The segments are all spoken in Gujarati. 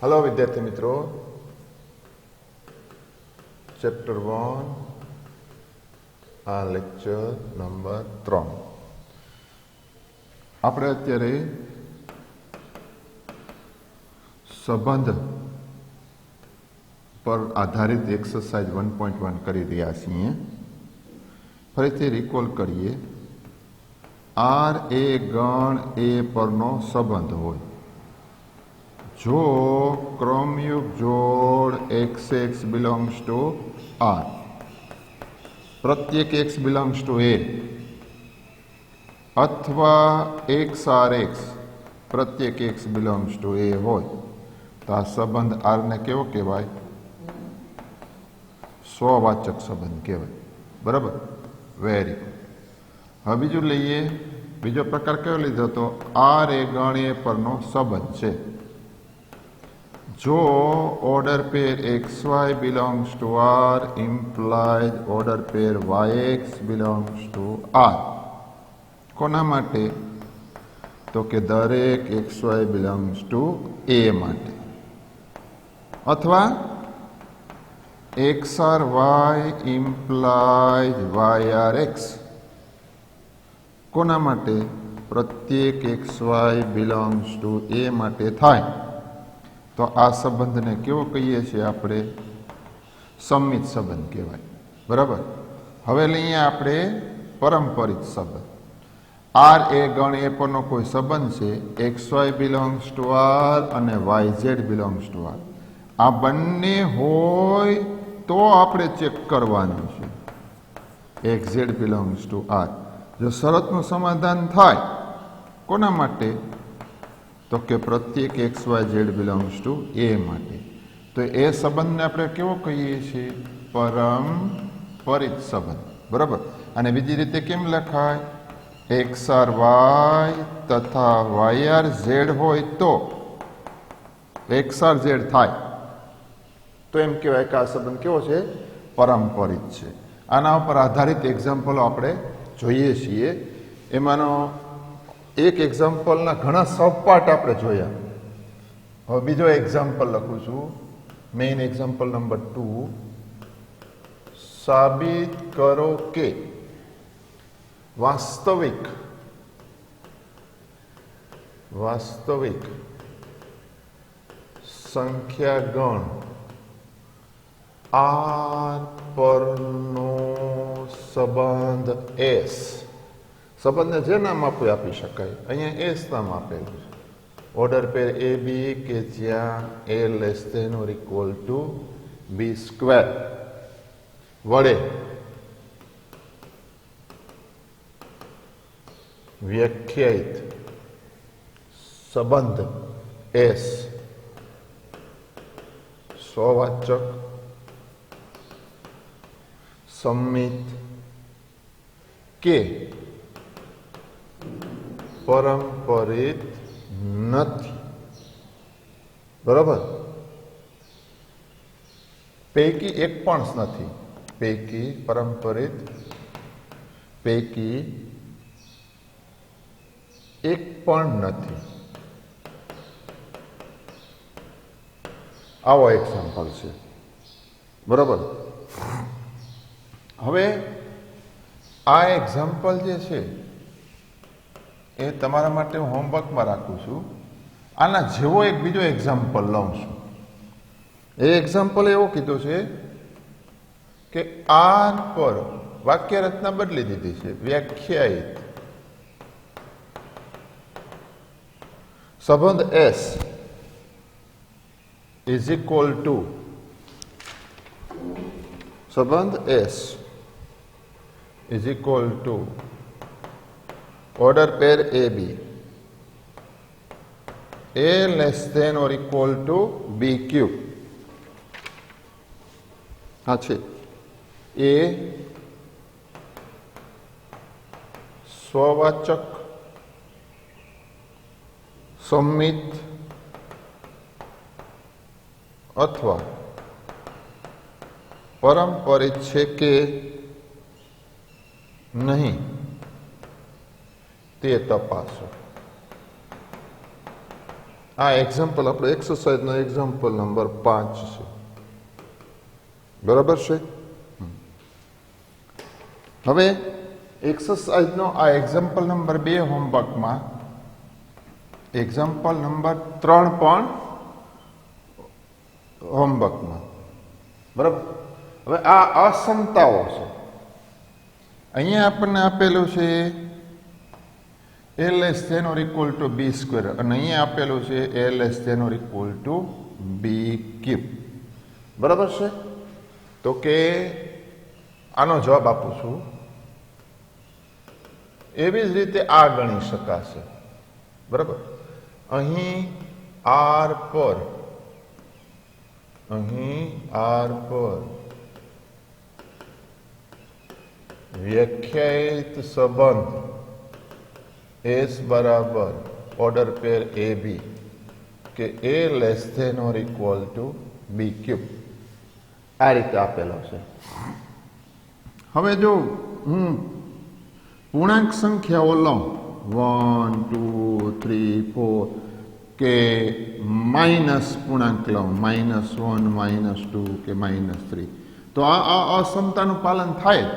हेलो विद्यार्थी मित्रों, चैप्टर 1 आ लेक्चर नंबर 3 આપણે અત્યારે સંબંધ પર આધારિત એક્સરસાઇઝ 1.1 કરી રહ્યા છીએ. ફરીથી રિકોલ કરીએ. આર એ ગણ એ પરનો સંબંધ હોય જો ક્રમયુગ જોડ X X belongs to R, પ્રત્યેક એક્સ બિલોંગ્સ ટુ એ, અથવા એક્સ આર એક્સ પ્રત્યેક એક્સ બિલોંગ્સ ટુ એ હોય તો આ સંબંધ આરને કેવો કહેવાય? સ્વવાચક સંબંધ કહેવાય. બરાબર, વેરી ગુડ. હવે બીજું લઈએ. બીજો પ્રકાર કયો લીધો તો આર એ ગણ એ પરનો સંબંધ છે જો order pair X Y belongs to R implies order pair Y X belongs to R. કોના માટે? તો કે દરેક X Y belongs to A માટે. અથવા X R Y implies Y R X. કોના માટે? પ્રત્યેક x Y belongs to A માટે થાય તો આ સંબંધને કેવો કહીએ છીએ આપણે? સંમિત સંબંધ કહેવાય. બરાબર. હવે લઈએ આપણે પરંપરિત સંબંધ. આર એ ગણ એ પરનો કોઈ સંબંધ છે, x Y belongs to R અને Y Z belongs to R. આ બંને હોય તો આપણે ચેક કરવાનું છે x z belongs to R. જો શરતનું સમાધાન થાય કોના માટે? તો કે પ્રત્યેક x y Z belongs to A માટે. તો એ સંબંધને આપણે કેવો કહીએ છીએ? પરંપરિત સંબંધ. બરાબર. અને બીજી રીતે કેમ લખાય? એક્સ આર વાય તથા વાય આર ઝેડ હોય તો એક્સ આર ઝેડ થાય તો એમ કહેવાય કે આ સંબંધ કેવો છે? પરંપરિત છે. આના ઉપર આધારિત એક્ઝામ્પલો આપણે જોઈએ છીએ. એમાંનો એક એક્ઝામ્પલના ઘણા સબપાર્ટ આપણે જોયા. હવે બીજો એક્ઝામ્પલ લખું છું. Main example number 2. સાબિત કરો કે વાસ્તવિક સંખ્યા ગણ આર પરનો સંબંધ એસ. સંબંધને જે નામ આપી શકાય. અહીંયા એસ નામ આપેલું છે. ઓર્ડર પેર એ બી કે જ્યાં a less than or equal to b square વડે વ્યાખ્યાયિત સંબંધ એસ સ્વવાચક, સંમિત કે પરંપરિત નથી. બરાબર. પૈકી એક પણ નથી. પૈકી પરંપરિત પૈકી એક પણ નથી. આવો એક્ઝામ્પલ છે. બરાબર. હવે આ એક્ઝામ્પલ જે છે એ તમારા માટે હું હોમવર્કમાં રાખું છું. આના જેવો એક બીજો એક્ઝામ્પલ લઉં છું. એ એક્ઝામ્પલ એવો કીધો છે કે આર પર વાક્ય રચના બદલી દીધી છે. વ્યાખ્યાયિત સંબંધ એસ ઇઝ ઇક્વલ ટુ સંબંધ S is equal to order pair a b a less than or equal to b cube. હા છે. એ સ્વવાચક, સંમિત અથવા પરંપરિત છે કે નહીં તે તપાસો. આ એક્ઝામ્પલ આપણે એક્સરસાઇઝનો એક્ઝામ્પલ નંબર 5 છે, બરાબર છે. હવે એક્સરસાઇઝનો આ એક્ઝામ્પલ નંબર 2 હોમવર્કમાં એક્ઝામ્પલ નંબર 3 પણ હોમવર્કમાં, બરાબર. હવે આ અસમતાઓ છે. અહીંયા આપણને આપેલું છે a less than or equal to b square અને અહીંયા આપેલું છે a less than or equal to b cube, બરાબર છે. તો કે આનો જવાબ આપું છું. એવી જ રીતે આ ગણી શકાશે, બરાબર. અહીં r પર વ્યાખ્યાયિત સંબંધ S બરાબર ઓર્ડર પેર AB કે A less than or equal to B cube આ રીતે આપેલો છે. હવે જો હું પૂર્ણાંક સંખ્યાઓ લઉં 1 2 3 4 કે માઇનસ પૂર્ણાંક લઉં -1 -2 કે -3 તો આ અસમતાનું પાલન થાય.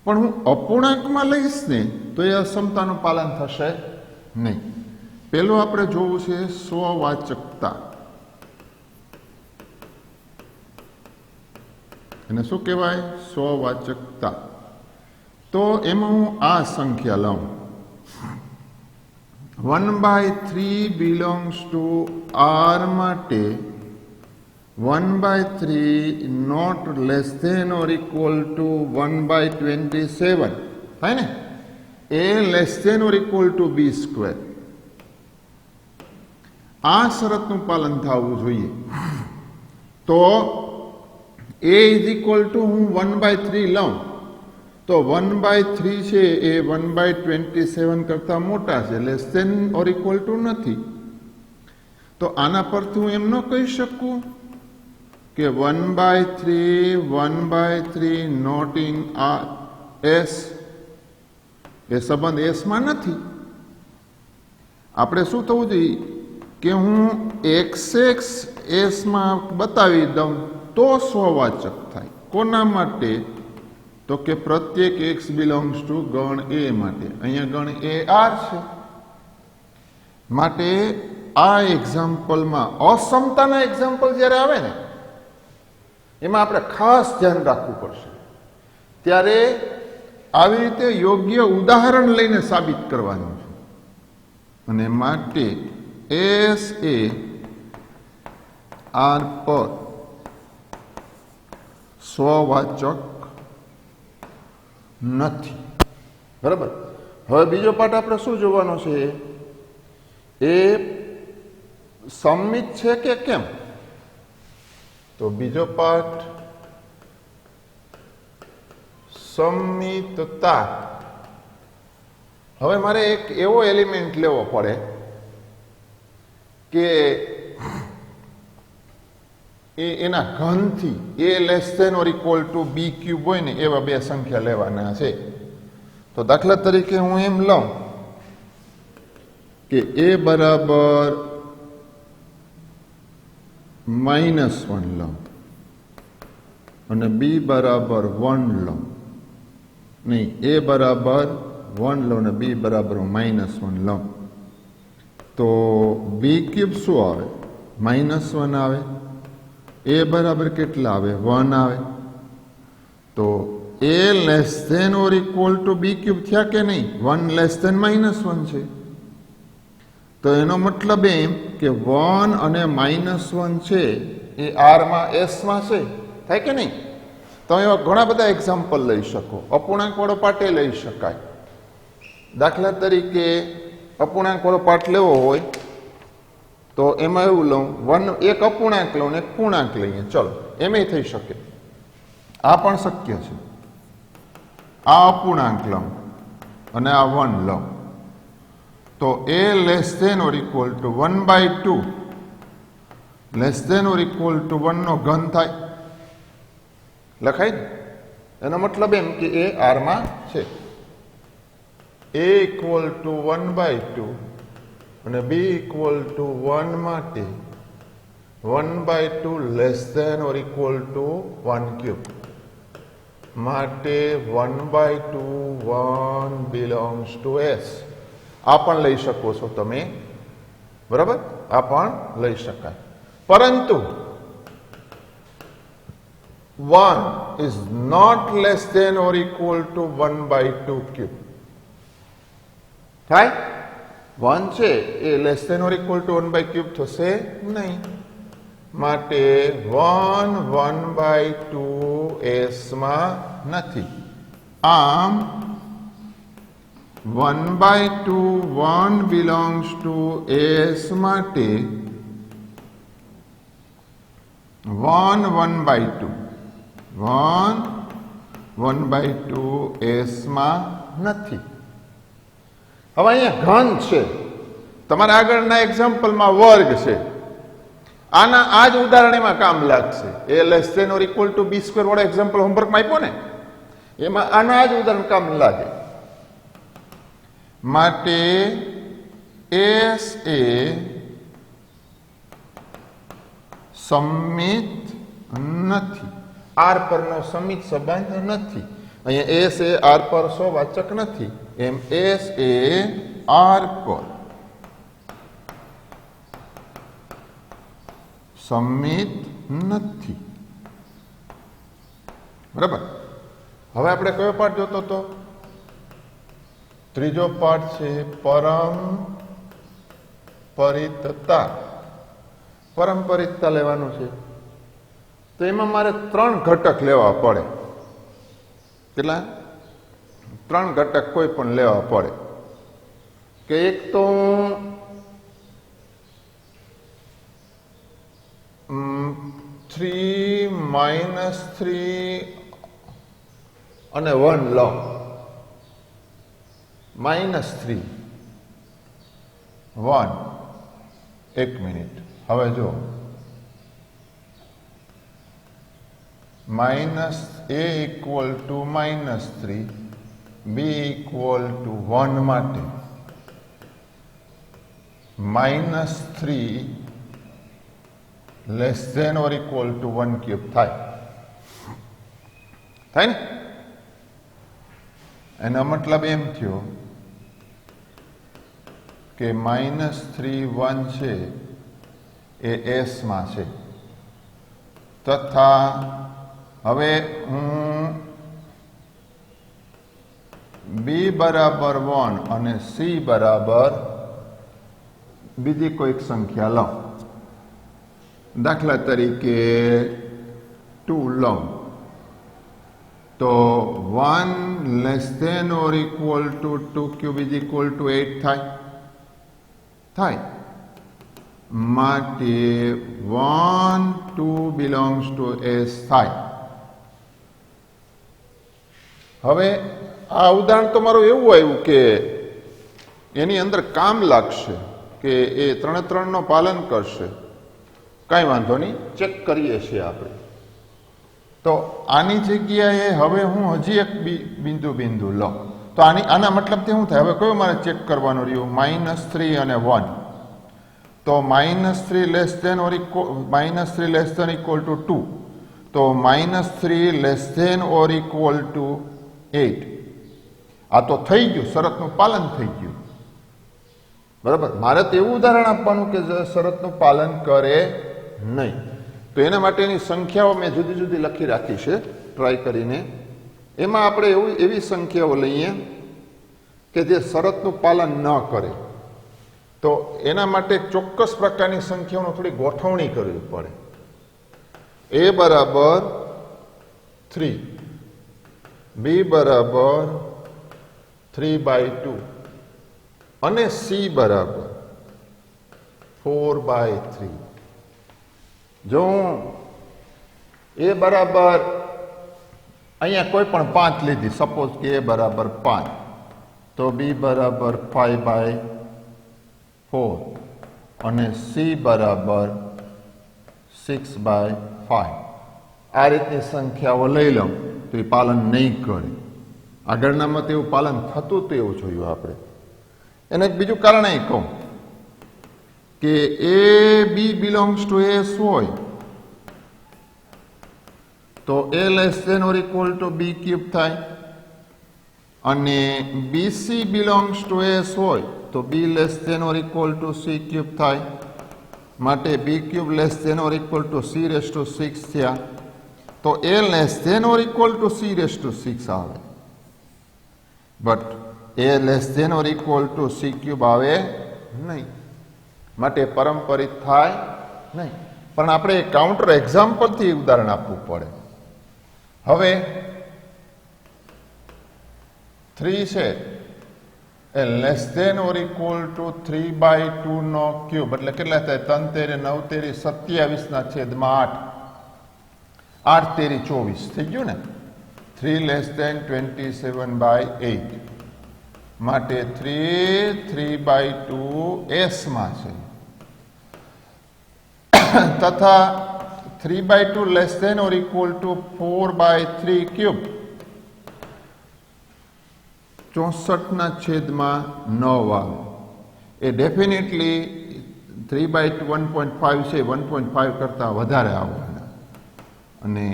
પણ હું અપૂર્ણાંકમાં લઈશ ને તો એ અસમતાનું પાલન થશે નહીં. પેલું આપણે જોવું છે સ્વવાચકતા. એને શું કહેવાય? સ્વવાચકતા. તો એમાં હું આ સંખ્યા લઉં 1/3 બિલોંગ્સ ટુ R માટે 1/3 not less than or equal to 1/27 થાય ને. A less than or equal to B square. આ શરતનું પાલન થવું જોઈએ. તો A is equal to હું 1/3 લઉં તો 1/3 છે એ 1/27 કરતા મોટા છે, less than or equal to નથી. તો આના પરથી હું એમ ન કહી શકું કે 1/3 નોટ ઇન S, એ સંબંધ એસમાં નથી. આપણે શું થવું જોઈએ કે હું XX એસમાં બતાવી દઉં તો સ્વવાચક થાય. કોના માટે? તો કે પ્રત્યેક x બિલોંગ્સ ટુ ગણ A માટે. અહીંયા ગણ A R છે. માટે આ એક્ઝામ્પલમાં અસમતાના એક્ઝામ્પલ જ્યારે આવે ને એમાં આપણે ખાસ ધ્યાન રાખવું પડશે. ત્યારે આવી રીતે યોગ્ય ઉદાહરણ લઈને સાબિત કરવાનું છે. અને માટે S એ R પર સ્વવાચક નથી, બરાબર. હવે બીજો પાઠ આપણે શું જોવાનો છે? એ સંમિત છે કે કેમ? તો બીજો પાઠ સંમિતતા. હવે મારે એક એવો એલિમેન્ટ લેવો પડે કે એના ઘનથી A less than or equal to B cube હોય ને એવા બે સંખ્યા લેવાના છે. તો દાખલા તરીકે હું એમ લઉં કે A બરાબર -1 લઉં અને B બરાબર 1 લઉં. નહીં, A બરાબર 1 લઉં અને B બરાબર -1 લઉં. તો B ક્યુબ શું આવે? -1 આવે. A બરાબર કેટલા આવે? 1 આવે. તો A less than or equal to B cube થયા કે નહીં? 1 લેસ ધેન -1 છે. તો એનો મતલબ એમ કે 1 અને -1 છે એ આરમાં એસમાં છે, થાય કે નહીં? તો એવા ઘણા બધા એક્ઝામ્પલ લઈ શકો. અપૂર્ણાંક વાળો પાઠ લઈ શકાય. દાખલા તરીકે અપૂર્ણાંક વાળો પાઠ લેવો હોય તો એમાં એવું લઉં એક અપૂર્ણાંક લઉં ને એક પૂર્ણાંક લઈએ. ચલો, એમાંય થઈ શકે. આ પણ શક્ય છે. આ અપૂર્ણાંક લઉં અને આ 1 લઉં તો A less than or equal to 1/2 less than or equal to 1 નો ઘન થાય. લખાય ને? એનો મતલબ એમ કે એ આરમાં છે. A ઇક્વલ ટુ 1/2 અને બી ઇક્વલ ટુ 1 માટે 1/2 less than or equal to 1/3 માટે 1/2 1 બિલોંગ્સ ટુ એસ. આ પણ લઈ શકો છો તમે, બરાબર? આ પણ લઈ શકાય, પરંતુ 1 is not less than or equal to 1/2 cube. થાય? 1 છે a less than or equal to 1/3 થશે નહીં, માટે 1 1/2 એસ માં નથી. આમ 1/2 1 belongs to એસ માટે 1 1/2 એસ માં નથી. હવે અહીંયા ઘન છે, તમારા આગળના એક્ઝામ્પલમાં વર્ગ છે. આના આ જ ઉદાહરણ એમાં કામ લાગશે. A less than or equal to b square વાળો એક્ઝામ્પલ હોમવર્કમાં આપ્યો ને, એમાં આના આ જ ઉદાહરણ કામ લાગે. માટે એસ એ સમિત નથી, આર પરનો સમિત સંબંધ નથી. અહીંયા એસ એ આર પર વાચક નથી, એમ એસ એ આર પર સમિત નથી. બરાબર? હવે આપણે કયો પાઠ જોતો હતો? ત્રીજો પાઠ છે પરંપરિતતા. પરંપરિતતા લેવાનું છે, તો એમાં મારે 3 ઘટક લેવા પડે. કેટલા? 3 ઘટક કોઈ પણ લેવા પડે. કે એક તો 3 -3 અને 1 લો. -3 1. એક મિનિટ, હવે જો -a equal to -3 B equal to 1 માટે -3 less than or equal to 1/3 થાય ને? એનો મતલબ એમ થયો કે -3 1 છે એ એસ માં છે, તથા હવે હું બી બરાબર 1 અને સી બરાબર બીજી કોઈક સંખ્યા લઉં. દાખલા તરીકે 2 લઉં તો 1 less than or equal to 2³ is equal to 8 થાય. માટે 1 2 બિલોંગ્સ ટુ એસ થાય. હવે આ ઉદાહરણ તો મારું એવું આવ્યું કે એની અંદર કામ લાગશે, કે એ 3 નો પાલન કરશે. કાંઈ વાંધો નહીં, ચેક કરીએ છીએ આપણે. તો આની જગ્યાએ હવે હું હજી એક બિંદુ લઉં તો આના મતલબથી શું થાય? હવે કયો મારે ચેક કરવાનું રહ્યું? -3 અને 1. તો -3 less than or equal to 2, તો -3 less than or equal to 8. આ તો થઈ ગયું, શરતનું પાલન થઈ ગયું. બરાબર? મારે તો એવું ઉદાહરણ આપવાનું કે જે શરતનું પાલન કરે નહીં. તો એના માટેની સંખ્યાઓ મેં જુદી જુદી લખી રાખી છે ટ્રાય કરીને. એમાં આપણે એવી સંખ્યાઓ લઈએ કે જે શરતનું પાલન ન કરે. તો એના માટે ચોક્કસ પ્રકારની સંખ્યાઓનો થોડી ગોઠવણી કરવી પડે. a બરાબર 3, બી બરાબર 3/2 અને સી બરાબર 4/3. જો હું એ બરાબર અહીંયા કોઈ પણ 5 લીધી, સપોઝ કે એ બરાબર 5, તો બી બરાબર 5/4 અને સી બરાબર 6/5. આ રીતની સંખ્યાઓ લઈ લઉં તો એ પાલન નહીં કરે. આગળનામાં તેવું પાલન થતું તો એવું જોયું આપણે. એને એક બીજું કારણ એ કહું કે a b belongs to S હોય તો a less than or equal to b cube થાય, અને બીસી બિલોંગ્સ ટુ એસ હોય તો b less than or equal to c cube થાય. માટે b cube less than or equal to c raise to 6 થયા. તો a less than or equal to c raise to 6 આવે, but a less than or equal to c cube આવે નહીં, માટે પરંપરિત થાય નહીં. પણ આપણે કાઉન્ટર એક્ઝામ્પલથી ઉદાહરણ આપવું પડે. હવે 3 છે a less than or equal to 3/2 નો ક્યુબ એટલે કેટલા થાય? 3 તેરી 9 તેરી 27 ના છેદમાં 8, 8 તેરી 24 થઈ ગયું ને. 3 લેસ ધેન 27/8 માટે 3/2 એસ માં છે, તથા 3/2 less than or equal to 4/3 cube 64 ના છેદમાં 9 આવે. એ ડેફિનેટલી 3/2 1.5 છે, 1.5 કરતાં વધારે આવવાના, અને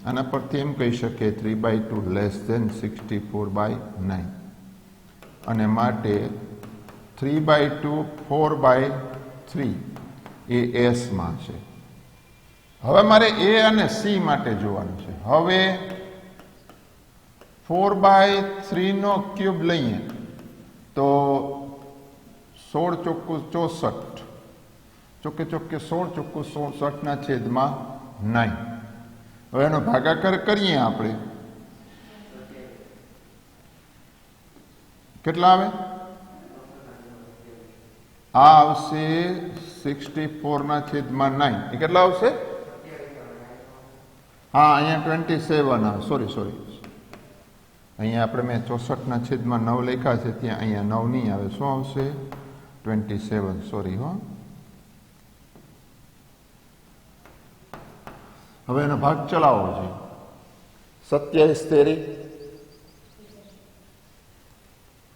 આના પરથી એમ કહી શકીએ 3/2 લેસ ધેન 64/9, અને માટે 3/2 4/3 એ એસમાં છે. હવે મારે એ અને સી માટે જોવાનું છે. હવે 4/3 નો ક્યુબ લઈએ તો 16 ચોખ્ખું 64, ચોખ્ખે 16 ચોખ્ખું 67 ના છેદમાં 9. હવે એનો ભાગાકાર કરીએ આપણે, કેટલા આવે? આ આવશે 64 ના છેદમાં 9. એ કેટલા આવશે? હા, અહીંયા 27 આવે. સોરી, અહીંયા આપણે મેં 64 ના છેદમાં 9 લખ્યા છે, ત્યાં અહીંયા 9 નહીં આવે. શું આવશે? 27. સોરી હો. હવે એનો ભાગ ચલાવવો છે. 27 તેરી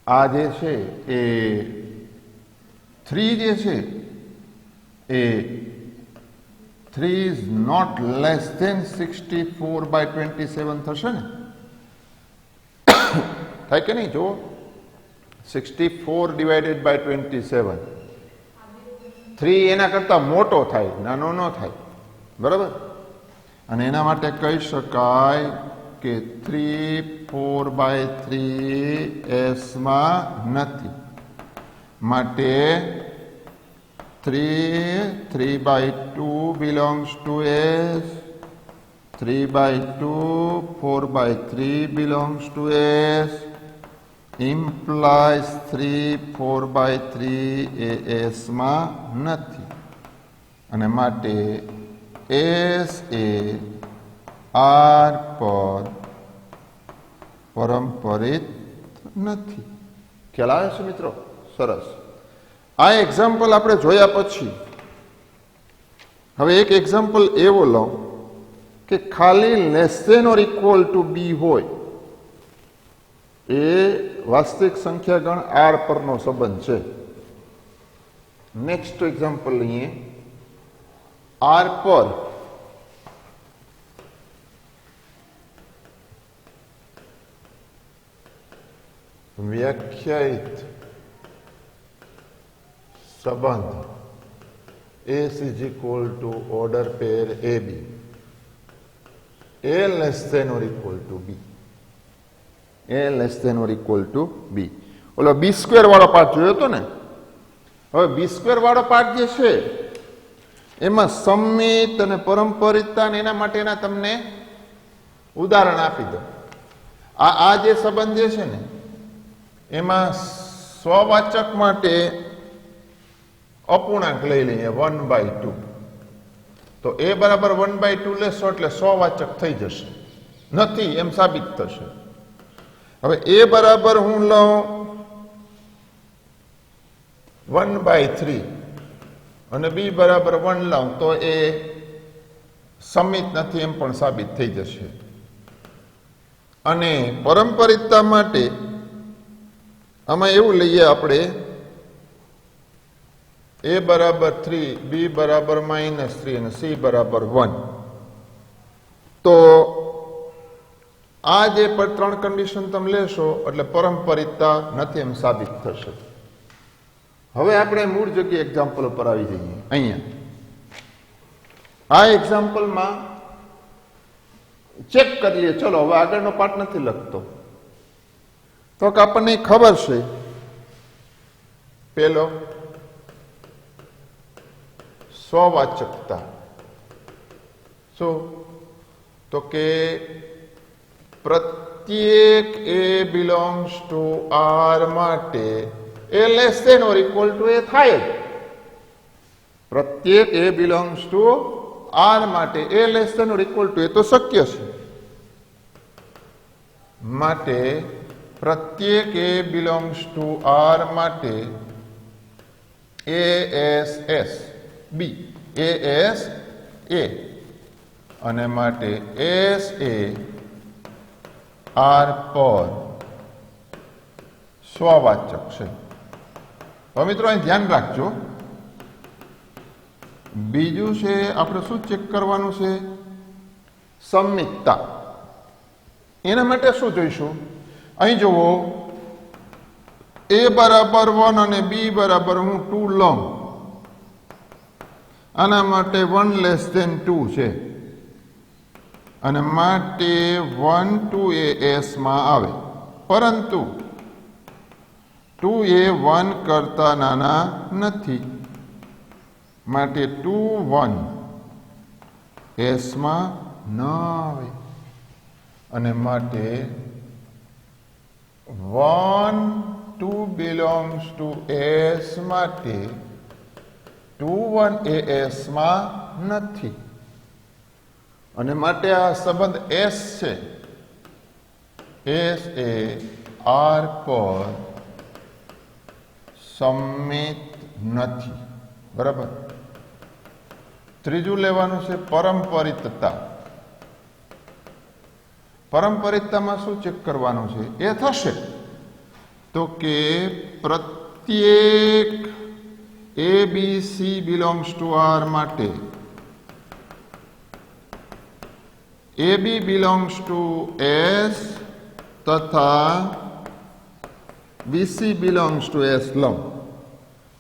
આ જે છે એ 3 જે છે એ 3 is not less than 64/27 થશે ને? થાય કે નહીં? જુઓ, 64/27, 3 એના કરતા મોટો થાય, નાનો ન થાય, બરાબર? અને એના માટે કહી શકાય કે 3 4/3 એસમાં નથી, માટે 3/2 belongs to S, 3/2 4/3 belongs to S, implies 3/4 A S માં નથી, અને માટે S એ R પર પરંપરિત નથી. ખ્યાલ આવે છે મિત્રો? સરસ. આ એક્ઝામ્પલ આપણે જોયા પછી હવે એક એક્ઝામ્પલ એવો લઉં કે ખાલી less than or equal to b હોય, એ વાસ્તવિક સંખ્યા ગણ આર પરનો સંબંધ છે. નેક્સ્ટ એક્ઝામ્પલ લઈએ. આર પર વ્યાખ્યાયિત સંબંધ S is equal to order pair AB, A less than or equal to B, A less than or equal to B. ઓલો બી સ્ક્વેર વાળો પાર્ટ જોયો હતો ને? હવે બી સ્ક્વેર વાળો પાર્ટ જે છે એમાં સંમિત અને પરંપરિતતા એના માટેના તમને ઉદાહરણ આપી દો. આ જે સંબંધ જે છે ને એમાં સ્વવાચક માટે અપૂર્ણાંક લઈ લઈએ 1/2, તો એ બરાબર 1/2 લેશો એટલે સ્વવાચક થઈ જશે, નથી એમ સાબિત થશે. હવે એ બરાબર હું લઉં 1/3 અને બી બરાબર 1 લઉં તો એ સમિત નથી એમ પણ સાબિત થઈ જશે. અને પરંપરિતતા માટે આમાં એવું લઈએ આપણે ए बराबर 3, बी बराबर -3 અને સી બરાબર 1. તો આ જે પણ 3 કન્ડિશન તમે લેશો એટલે પરંપરિતતા નથી એમ સાબિત થશે. હવે આપણે મૂળ જગ્યાએ એક્ઝામ્પલ ઉપર આવી જઈએ. અહીંયા આ એક્ઝામ્પલમાં ચેક કરી લઈએ. ચલો હવે આગળનો પાર્ટ નથી લખતો. તો કે આપણને ખબર છે પેલો સ્વવાચકતા. શું? તો કે પ્રત્યેક એ બિલોંગ્સ ટુ આર માટે a less than or equal to a થાય જ. પ્રત્યેક એ બિલોંગ્સ ટુ આર માટે a less than or equal to a તો શક્ય છે. માટે પ્રત્યેક એ બિલોંગ્સ ટુ આર માટે AS B AS A અને માટે SA R પર સ્વવાચક છે. હવે મિત્રો અહીં ધ્યાન રાખજો. બીજું છે આપણે શું ચેક કરવાનું છે? સંમિતતા. એના માટે શું જોઈશું? અહીં જુઓ, એ બરાબર 1 અને બી બરાબર હું 2 લઉં. આના માટે 1 લેસ ધેન 2 છે અને માટે 1 2 એ એસ માં આવે, પરંતુ 2 એ 1 કરતા નાના નથી. માટે 2 1 એસ માં ન આવે અને માટે 1 2 બિલોંગ્સ ટુ એસ માટે 2 1 એ એસ માં નથી અને માટે આ સંબંધ એસ છે. એસ એ આર પર સંમિત નથી. બરાબર. ત્રીજું લેવાનું છે પરંપરિતતા. પરંપરિતતામાં શું ચેક કરવાનું છે? એ થશે તો કે પ્રત્યેક a b c belongs to R માટે a b belongs to S તથા બીસી બિલોંગ્સ ટુ એસ લઉં.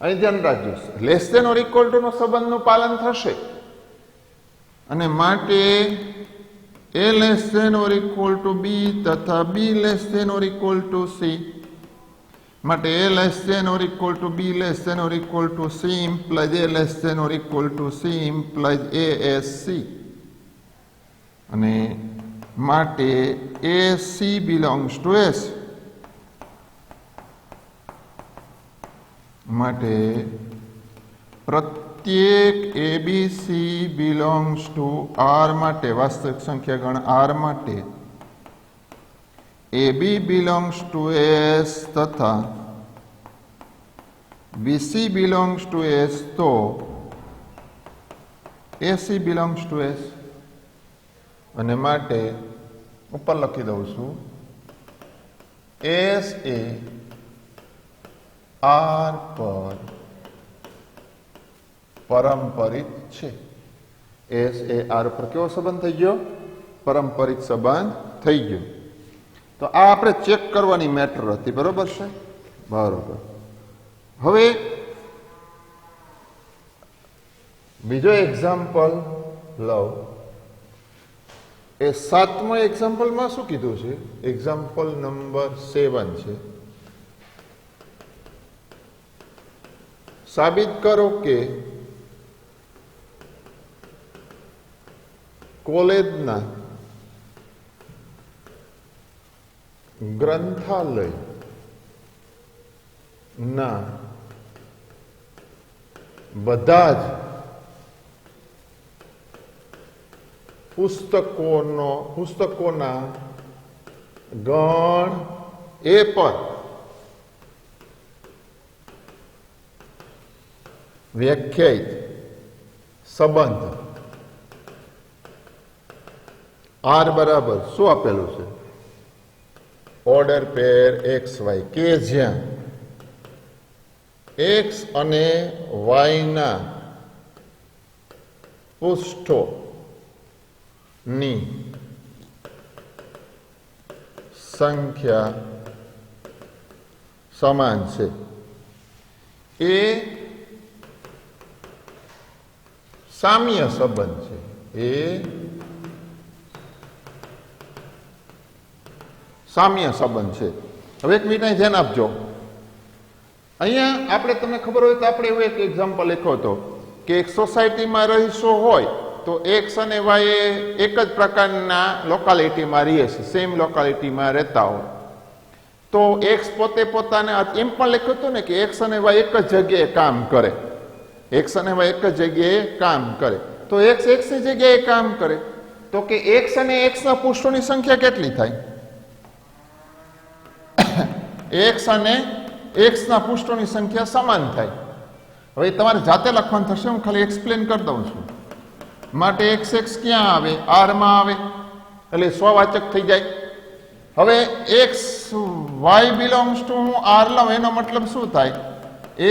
અહીં ધ્યાન રાખજો, less than or equal to નો સંબંધનું પાલન થશે અને માટે a less than or equal to b તથા b less than or equal to c. માટે a less than or equal to b less than or equal to c implies a less than or equal to c implies a S c અને માટે a c belongs to S. માટે પ્રત્યેક a b c belongs to R માટે વાસ્તવિક સંખ્યા ગણ આર માટે a b belongs to S તથા બીસી બિલોંગ્સ ટુ એસ તો એસી બિલોંગ્સ ટુ એસ અને માટે ઉપર લખી દઉં છું એસ એ આર પર પરંપરિત છે. એસ એ આર પર કેવો સંબંધ થઈ ગયો? પરંપરિત સંબંધ થઈ ગયો. તો આ આપણે ચેક કરવાની મેટર હતી. બરોબર છે? બરોબર. હવે બીજો એક્ઝામ્પલ લઉં. એ 7મા એક્ઝામ્પલમાં શું કીધું છે? એક્ઝામ્પલ નંબર 7 છે. સાબિત કરો કે કોલેજના ગ્રંથાલય ના બધા જ પુસ્તકોના ગણ એ પર વ્યાખ્યાયિત સંબંધ આર બરાબર શું આપેલું છે? ઓર્ડર પેર એક્સ વાય કે જ્યાં એક્સ અને વાયના પૃષ્ઠોની સંખ્યા સમાન છે એ સામ્ય સંબંધ છે એ સામ્ય સંબંધ છે હવે એક મિનિટ અહીં ધ્યાન આપજો અહીંયા આપણે તમને ખબર હોય તો આપણે એવું એક એક્ઝામ્પલ લખ્યો હતો કે એક સોસાયટીમાં રહીશો હોય તો એક્સ અને વાય એક જ પ્રકારના લોકાલિટીમાં રહે છે સેમ લોકાલિટીમાં રહેતા હોય તો એક્સ પોતે પોતાને એમ પણ લખ્યું હતું ને કે એક્સ અને વાય એક જ જગ્યાએ કામ કરે એક્સ અને વાય એક જ જગ્યાએ કામ કરે તો એક્સ એક્સની જગ્યાએ કામ કરે તો કે એક્સ અને એક્સના પૃષ્ઠોની સંખ્યા કેટલી થાય એક્સ અને એક્સના પૃષ્ઠોની સંખ્યા સમાન થાય હવે તમારે જાતે લખવાનું થશે હું ખાલી એક્સપ્લેન કરી દઉં છું માટે એક્સ એક્સ ક્યાં આવે આરમાં આવે એટલે સ્વવાચક થઈ જાય હવે એક્સ વાય બિલોંગ્સ ટુ હું આર લઉં એનો મતલબ શું થાય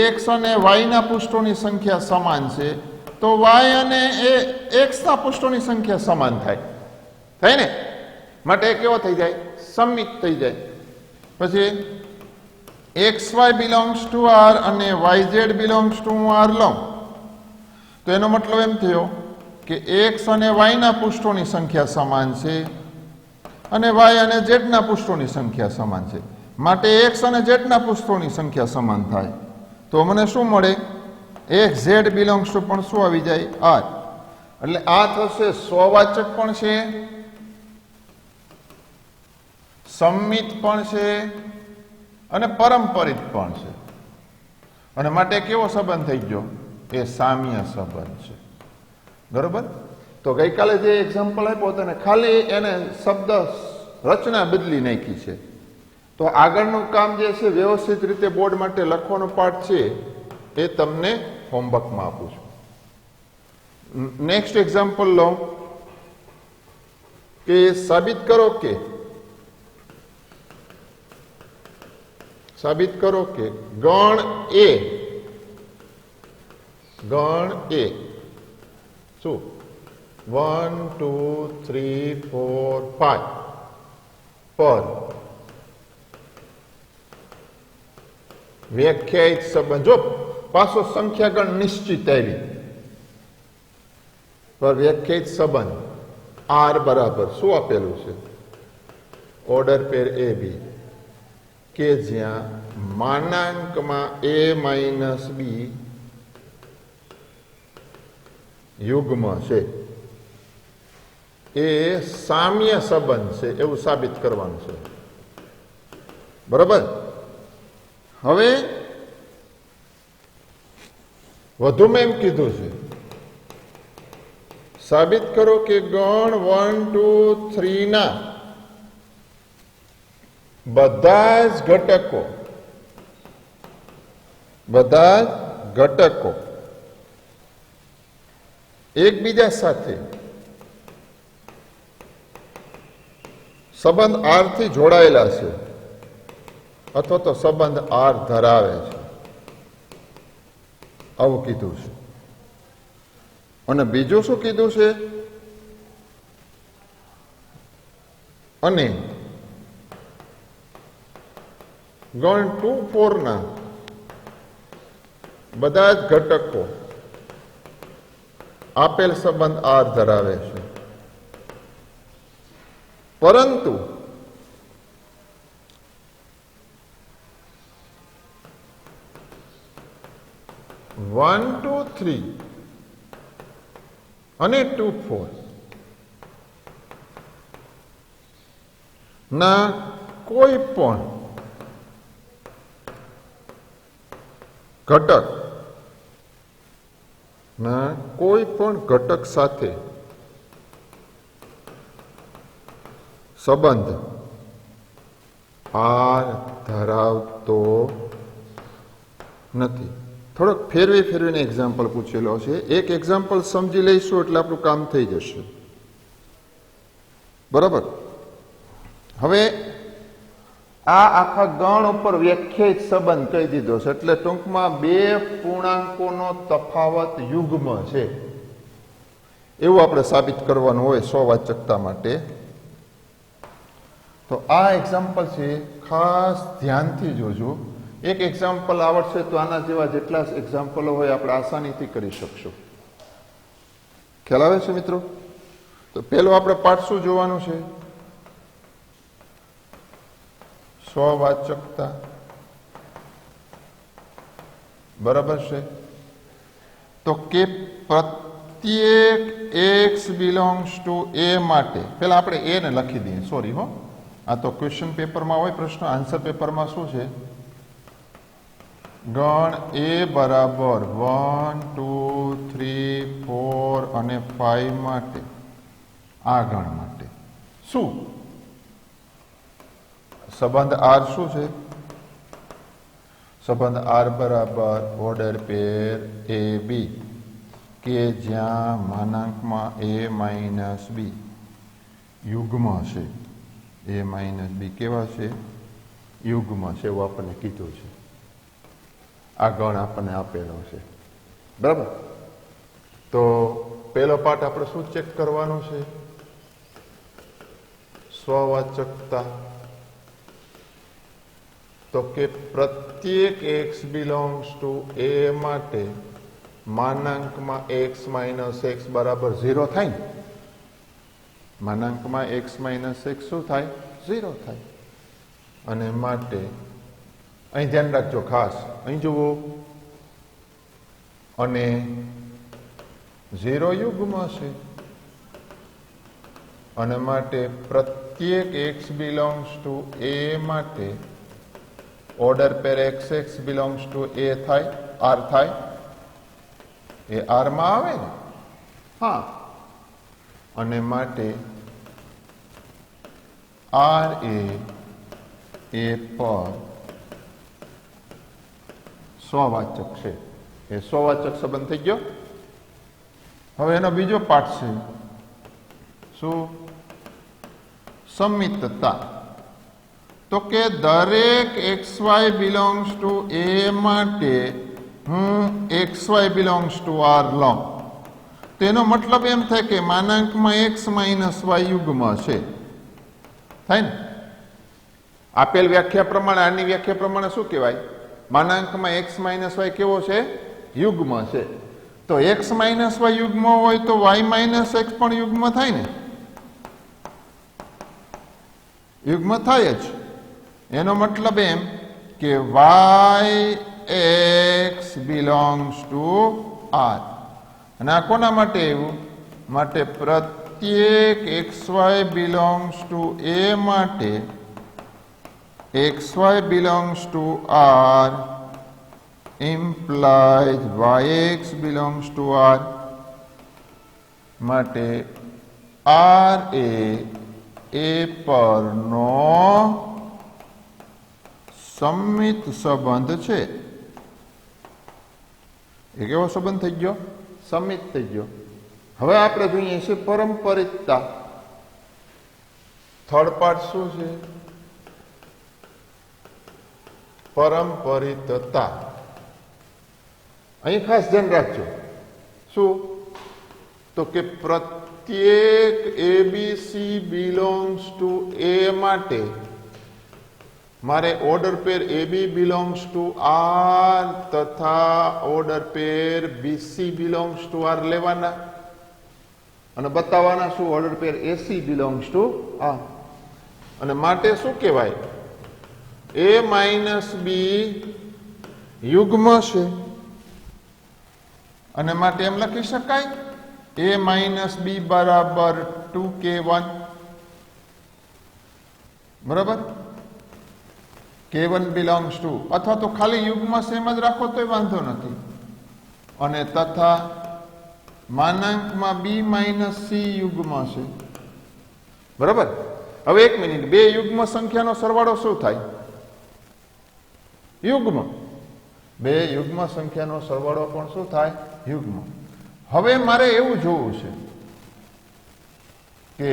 એક્સ અને વાયના પૃષ્ઠોની સંખ્યા સમાન છે તો વાય અને એક્સના પૃષ્ઠોની સંખ્યા સમાન થાય ને માટે કેવો થઈ જાય સમિત થઈ જાય પછી X Y belongs to R અને વાય ઝેડ બિલોંગ્સ ટુ હું આર લઉં તો એનો મતલબ એમ થયો કે એક્સ અને વાયના પૃષ્ઠોની સંખ્યા સમાન છે અને વાય અને ઝેડના પૃષ્ઠોની સંખ્યા સમાન છે માટે એક્સ અને ઝેડના પૃષ્ઠોની સંખ્યા સમાન થાય તો મને શું મળે એક્સ ઝેડ બિલોંગ્સ ટુ પણ શું આવી જાય આર એટલે આ થશે સ્વવાચક પણ છે સંમિત પણ છે અને પરંપરિત પણ છે અને માટે કેવો સંબંધ થઈ ગયો એ સામ્ય સંબંધ છે બરોબર તો ગઈકાલે જે એક્ઝામ્પલ આપ્યો તેને ખાલી એને શબ્દ રચના બદલી નાખી છે તો આગળનું કામ જે છે વ્યવસ્થિત રીતે બોર્ડ માટે લખવાનો પાઠ છે એ તમને હોમવર્કમાં આપું છું નેક્સ્ટ એક્ઝામ્પલ લો કે સાબિત કરો કે ગણ એ શું 1 2 3 4 5 પર વ્યાખ્યાયિત સંબંધ જો પાછો સંખ્યા ગણ નિશ્ચિત આવી પર વ્યાખ્યાયિત સંબંધ આર બરાબર શું આપેલું છે ઓર્ડર પેર એ બી કે જ્યાં માનાંકમાં a માઇનસ બી યુગ્મ છે એ સામ્ય સંબંધ છે એવું સાબિત કરવાનું છે બરાબર હવે વધુમાં એમ કીધું છે સાબિત કરો કે ગણ 1 2 3 ના બધા જ ઘટકો એકબીજા સાથે સંબંધ આર થી જોડાયેલા છે અથવા તો સંબંધ આર ધરાવે છે આવું કીધું છે અને બીજું શું કીધું છે અને ગણ 2 4 ના બધા જ ઘટકો આપેલ સંબંધ આર ધરાવે છે પરંતુ વન 2 3 અને 2 4 ના કોઈ પણ ઘટક સાથે સંબંધ આર ધરાવતો નથી થોડોક ફેરવીને એક્ઝામ્પલ પૂછેલો છે એક એક્ઝામ્પલ સમજી લઈશું એટલે આપણું કામ થઈ જશે બરાબર હવે આ આખા ગણ ઉપર વ્યાખ્યાયિત સંબંધ કહી દીધો છે, એટલે ટૂંકમાં બે પૂર્ણાંકોનો તફાવત યુગ્મ છે એવું આપણે સાબિત કરવાનું હોય સ્વવાચકતા માટે. તો આ એક્ઝામ્પલ છે, ખાસ ધ્યાનથી જોજો. એક એક્ઝામ્પલ આવડશે તો આના જેવા જેટલા એક્ઝામ્પલો હોય આપણે આસાનીથી કરી શકશું. ખ્યાલ આવે છે મિત્રો? તો પેલો આપણે પાઠ શું જોવાનું છે? સ્વવાચકતા. બરાબર છે. તો કે પ્રત્યેક x બિલોંગ્સ ટુ a માટે પેલા આપણે a ને લખી દઈએ. સોરી હો, આ તો ક્વેશ્ચન પેપરમાં હોય પ્રશ્ન, આન્સર પેપરમાં શું છે? ગણ a બરાબર 1 2 3 4 અને 5 માટે, આ ગણ માટે શું સંબંધ r શું છે? સંબંધ r બરાબર ઓર્ડર પેર a b, કે જ્યાં માનાંકમાં a માઇનસ b યુગ્મ છે. a માઇનસ b કેવા છે? યુગ્મ છે, એવું આપણને કીધું છે. આ ગણ આપણને આપેલો છે. બરાબર. તો પહેલો પાઠ આપણે શું ચેક કરવાનું છે? સ્વવાચકતા. તો કે પ્રત્યેક x બિલોંગ્સ ટુ a માટે માનાંકમાં x માઇનસ x બરાબર 0 થાય ને? માનાંકમાં x માઇનસ x શું થાય? 0 થાય. અને માટે અહીં ધ્યાન રાખજો ખાસ, અહીં જુઓ, અને 0 યુગ્મ છે, અને માટે પ્રત્યેક x બિલોંગ્સ ટુ a માટે order pair xx belongs to a થાય, r થાય. એ r માં આવે ને? હા. અને માટે r એ પર સ્વવાચક છે. એ સ્વવાચક સંબંધ થઈ ગયો. હવે એનો બીજો પાઠ છે શું? સમિતતા. તો કે દરેક xy બિલોંગ્સ ટુ a માટે હું xy બિલોંગ્સ ટુ r લઉં. તેનો મતલબ એમ થાય કે માનાંકમાં x માઇનસ y યુગ્મ છે. થાય ને? આપેલ વ્યાખ્યા પ્રમાણે, આની વ્યાખ્યા પ્રમાણે શું કહેવાય? માનાંકમાં x માઇનસ y કેવો છે? યુગ્મ છે. તો x માઇનસ y યુગ્મ હોય તો y માઇનસ x પણ યુગ્મ થાય ને? યુગ્મ થાય જ. એનો મતલબ એમ કે yx બિલોંગ્સ ટુ r. અને આ કોના માટે આવ્યું? માટે પ્રત્યેક xy બિલોંગ્સ ટુ a માટે xy belongs to r implies yx belongs to r. માટે r એ a પરનો સમિત સંબંધ છે. એ કેવો સંબંધ થઈ ગયો? સમિત થઈ ગયો. હવે આપણે જોઈએ છે પરંપરિતતા. થર્ડ પાર્ટ શું છે? પરંપરિતતા. અહીં ખાસ ધ્યાન રાખજો. શું? તો કે પ્રત્યેક abc બિલોંગ્સ ટુ a માટે મારે order pair ab belongs to r તથા order pair bc belongs to r લેવાના અને બતાવવાના શું? Order pair ac belongs to r. અને માટે શું કહેવાય? a માઇનસ b યુગ્મ છે. અને માટે એમ લખી શકાય a માઇનસ b બરાબર 2k1. બરાબર? k1 બિલોંગ્સ ટુ, અથવા તો ખાલી યુગ્મ સેમ જ રાખો તોય વાંધો નથી. અને તથા માનાંકમાં b માઇનસ c યુગ્મ છે. બરાબર? હવે એક મિનિટ, બે યુગ્મ સંખ્યાનો સરવાળો શું થાય? યુગ્મ. બે યુગ્મ સંખ્યાનો સરવાળો પણ શું થાય? યુગ્મ. હવે મારે એવું જોવું છે કે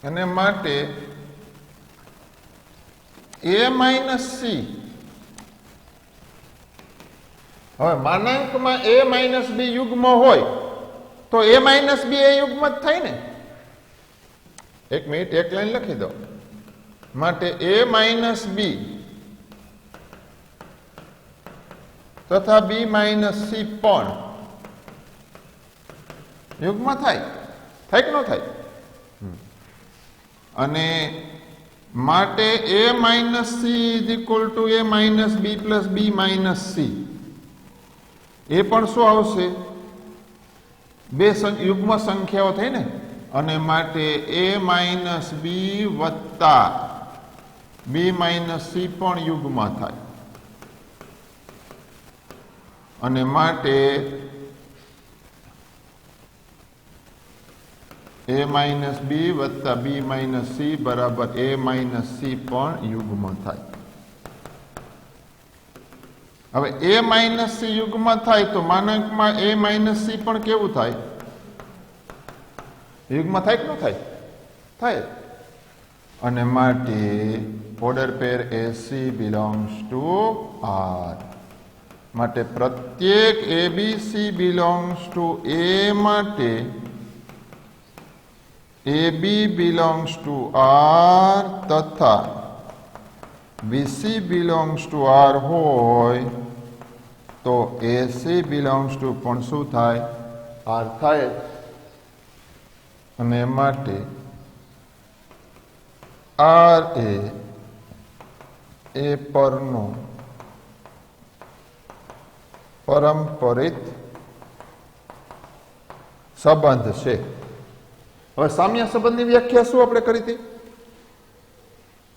અને માટે એ માઇનસ સી. હવે માનાંકમાં એ માઇનસ બી યુગ્મ હોય તો એ માઇનસ બી એ યુગ્મ જ થાય ને. એક મિનિટ, એક લાઈન લખી દો. માટે એ માઇનસ બી તથા બી માઇનસ સી પણ યુગ્મ થાય. થાય કે ન થાય? અને માટે a minus c is equal to a minus b plus b minus c. એ પણ શું આવશે? બે યુગ્મ સંખ્યાઓ થઈ ને. અને માટે એ માઇનસ બી વત્તા બી માઇનસ સી પણ યુગ્મ થાય. અને માટે એ માઇનસ બી વત્તા બી માઇનસ સી બરાબર એ માઇનસ સી પણ યુગ્મ થાય. હવે એ માઇનસ સી યુગ્મ થાય તો માનાંકમાં એ માઇનસ સી પણ કેવું થાય? યુગ્મ થાય કે ન થાય? થાય. અને માટે order pair AC belongs to R. માટે પ્રત્યેક એબીસી બિલોંગ્સ ટુ એ માટે AB belongs to R તથા BC belongs to R હોય તો AC belongs to પણ શું થાય? R થાય. અને માટે R એ પરનો પરંપરિત સંબંધ છે. હવે સામ્ય સંબંધની વ્યાખ્યા શું આપણે કરી હતી?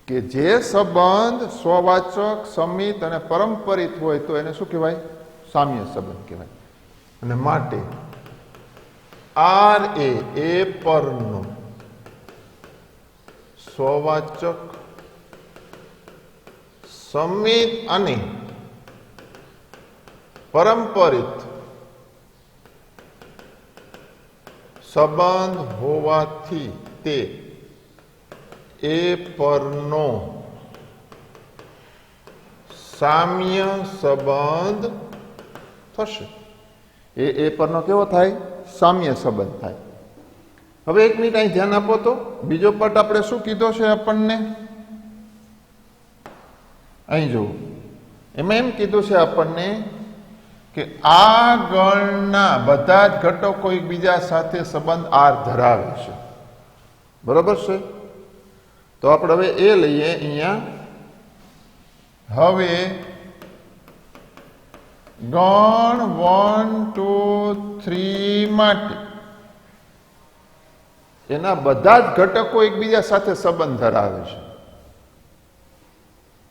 કે જે સંબંધ સ્વવાચક, સમિત અને પરંપરિત હોય તો એને શું કહેવાય? સામ્ય સંબંધ કહેવાય. અને માટે આર એ પરનો સ્વવાચક, સમિત અને પરંપરિત સંબંધ હોવાથી તે એ પરનો સામ્ય સંબંધ થશે. એ પરનો કેવો થાય? સામ્ય સંબંધ થાય. હવે એક મિનિટ અહીં ધ્યાન આપો તો બીજો પટ આપણે શું કીધો છે આપણને? અહીં જુઓ, એમાં એમ કીધું છે આપણને કે આગળના બધા જ ઘટકો એકબીજા સાથે સંબંધ આર ધરાવે છે. બરોબર છે? તો આપણે હવે એ લઈએ અહીંયા. હવે ગણ 1 2 3 માટે એના બધા જ ઘટકો એકબીજા સાથે સંબંધ ધરાવે છે.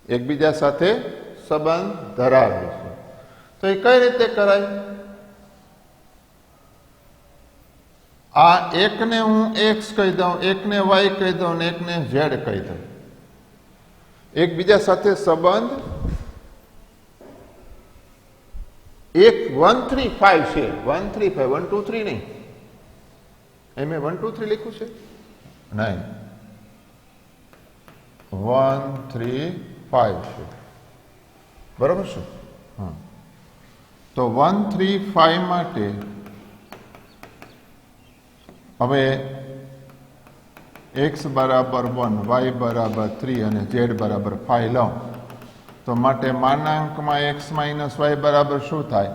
એકબીજા સાથે સંબંધ ધરાવે છે. તો એ કઈ રીતે કરાય? આ એકને હું એક્સ કહી દઉં, એકને વાય કહી દઉં ને એકને ઝેડ કહી દઉં. એકબીજા સાથે સંબંધ 1 3 5 છે. 1 3 5 1 2 3 નહીં. એ મેં 1 2 3 લખ્યું છે? નહીં, 1 3 5 છે. બરાબર છે? હા. તો 1 3 5 માટે હવે x બરાબર 1, y બરાબર 3 અને z બરાબર 5 લઉં તો માટે માનાંકમાં x માઇનસ y બરાબર શું થાય?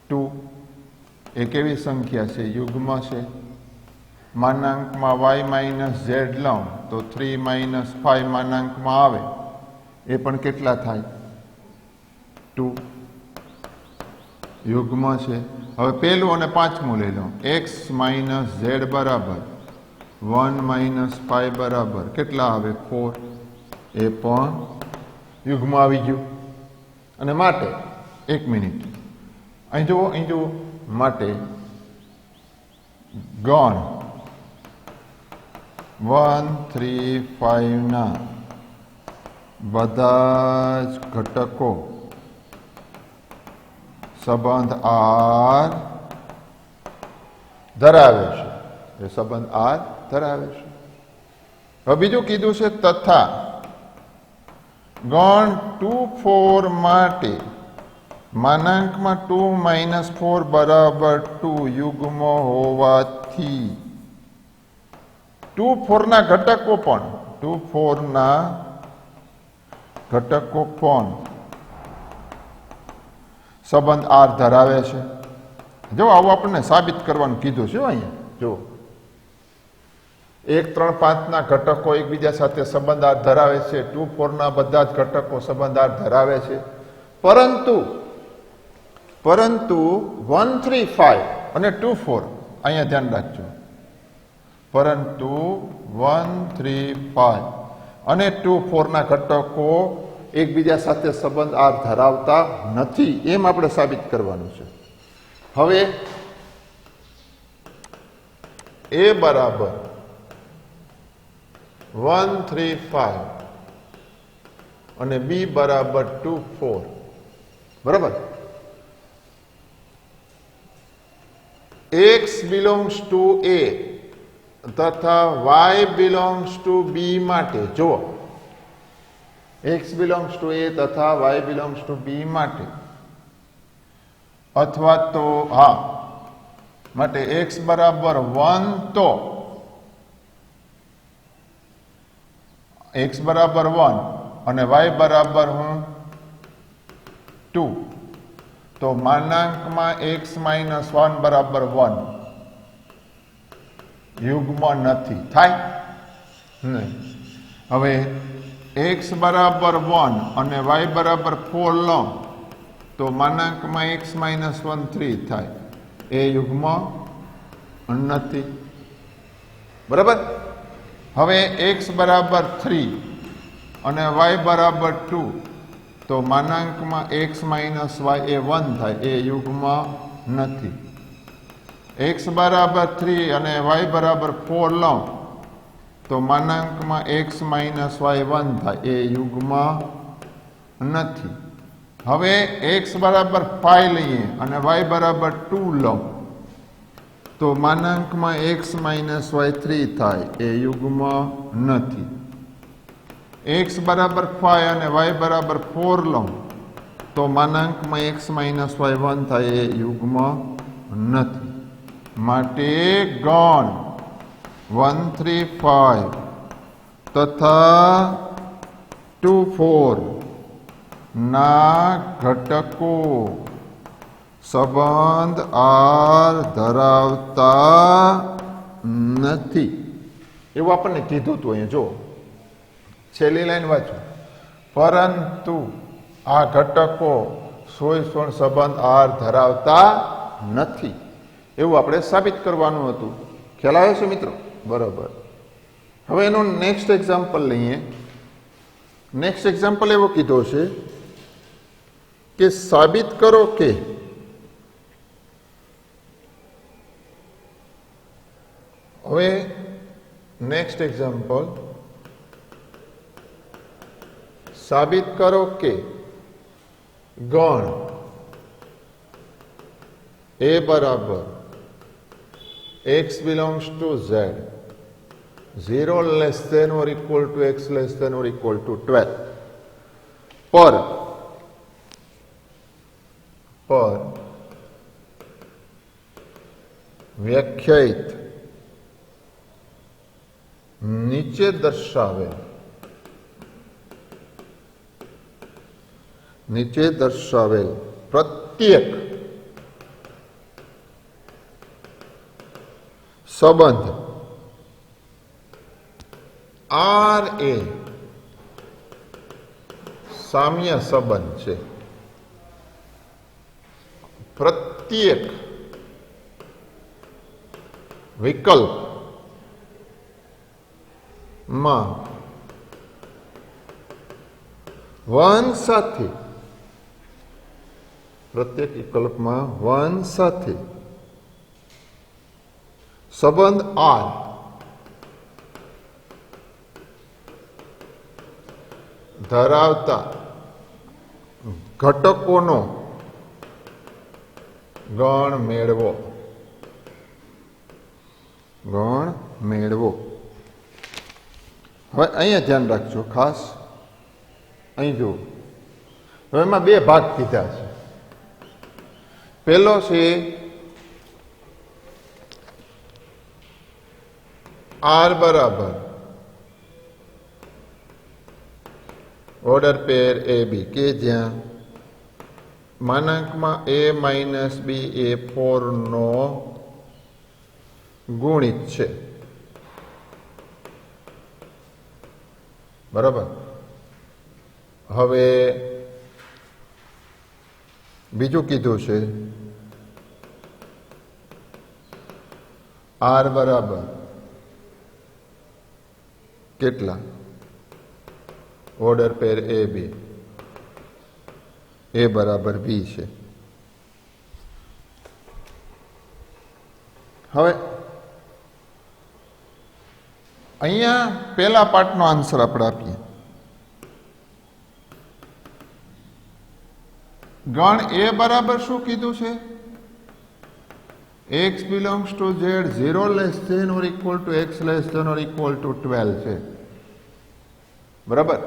2. એ કેવી સંખ્યા છે? યુગ્મ છે. માનાંકમાં y માઇનસ z લઉં તો 3 માઇનસ 5 માનાંકમાં આવે એ પણ કેટલા થાય? 2. યુગ્મ છે. હવે પહેલું અને પાંચમું લઈ લઉં. x માઇનસ z બરાબર 1 માઇનસ 5 બરાબર કેટલા આવે? 4. એ પણ યુગ્મ આવી ગયું. અને માટે એક મિનિટ અહીં જુઓ, માટે ગણ 1 3 5 ના બધા જ ઘટકો સંબંધ આર ધરાવે છે. એ સંબંધ આર ધરાવે છે. હવે બીજું કીધું છે તથા ગણ 2 4 માટે માનાંકમાં 2 - 4 બરાબર 2 યુગ્મ હોવાથી 2 4 ના ઘટકો પણ 2 4 ના ઘટકો પણ સંબંધ આર ધરાવે છે. જો આવું આપણને સાબિત કરવાનું કીધું છે અહીંયા. જો 1 3 5 ના ઘટકો એકબીજા સાથે સંબંધ આર ધરાવે છે. 2 4 ના બધા જ ઘટકો સંબંધ આર ધરાવે છે. પરંતુ 1 3 5 અને 2 4 અહીંયા ધ્યાન રાખજો. પરંતુ 1 3 5 અને 2 4 ના ઘટકો એકબીજા સાથે સંબંધ આર ધરાવતા નથી એમ આપણે સાબિત કરવાનું છે. હવે a બરાબર 1 3 5 અને b બરાબર 2 4 બરાબર. x belongs to a તથા y belongs to b માટે જો x belongs to a તથા y belongs to b માટે અથવા તો માટે x બરાબર 1 તો x બરાબર 1 અને y બરાબર 2 તો માનાંકમાં x - 1 બરાબર 1 યુગ્મ નથી. થાય નહીં. હવે x બરાબર 1 અને y બરાબર 4 લો તો માનાંકમાં x - 1 3 થાય. એ યુગ્મ નથી. બરાબર. હવે x બરાબર 3 અને y બરાબર 2 તો માનાંકમાં x - y એ 1 થાય. એ યુગ્મ નથી. x બરાબર 3 અને y બરાબર 4 લો તો માનાંકમાં x - y 1 થાય. એ યુગ્મ નથી. હવે x બરાબર 5 લઈએ અને y બરાબર 2 લો તો માનાંકમાં x - y 3 થાય. એ યુગ્મ નથી. x બરાબર 5 અને y બરાબર 4 લો તો માનાંકમાં x - y 1 થાય. એ યુગ્મ નથી. માટે ગણ 1 3 5 તથા 2 4 ના ઘટકો સંબંધ આર ધરાવતા નથી એવું આપણને કીધું હતું. અહીંયા જો છેલ્લી લાઈન વાંચો. પરંતુ આ ઘટકો સોય સંબંધ આર ધરાવતા નથી એવું આપણે સાબિત કરવાનું હતું. ખ્યાલ આવે છે મિત્રો? બરાબર. હવે એનું નેક્સ્ટ એક્ઝામ્પલ લઈએ. નેક્સ્ટ એક્ઝામ્પલ એવો કીધો છે કે સાબિત કરો કે હવે નેક્સ્ટ એક્ઝામ્પલ સાબિત કરો કે ગણ a બરાબર x belongs to z 0 less than or equal to x less than or equal to 12 પર વ્યાખ્યાયિત નીચે દર્શાવેલ પ્રત્યેક સંબંધ આર એ સામ્ય સંબંધ છે. પ્રત્યેક વિકલ્પ માં વન સાથે પ્રત્યેક વિકલ્પમાં વન સાથે સંબંધ આર ધરાવતા ઘટકોનો ગણ મેળવો. હવે અહીંયા ધ્યાન રાખજો ખાસ અહીં જુઓ, હવે એમાં બે ભાગ કીધા છે. પહેલો છે આર બરાબર ઓર્ડર પેર એ બી, કે જ્યાં માનાંકમાં a માઇનસ બી એ 4 નો ગુણિત છે. બરાબર. હવે બીજું કીધું છે આર બરાબર કેટલા ઓર્ડર પેર એ બી, એ બરાબર બી છે. હવે અહીંયા પહેલા પાર્ટનો આન્સર આપણે આપીએ. ગણ એ બરાબર શું કીધું છે? x belongs to z 0 less than or equal to x less than or equal to 12 છે. બરાબર.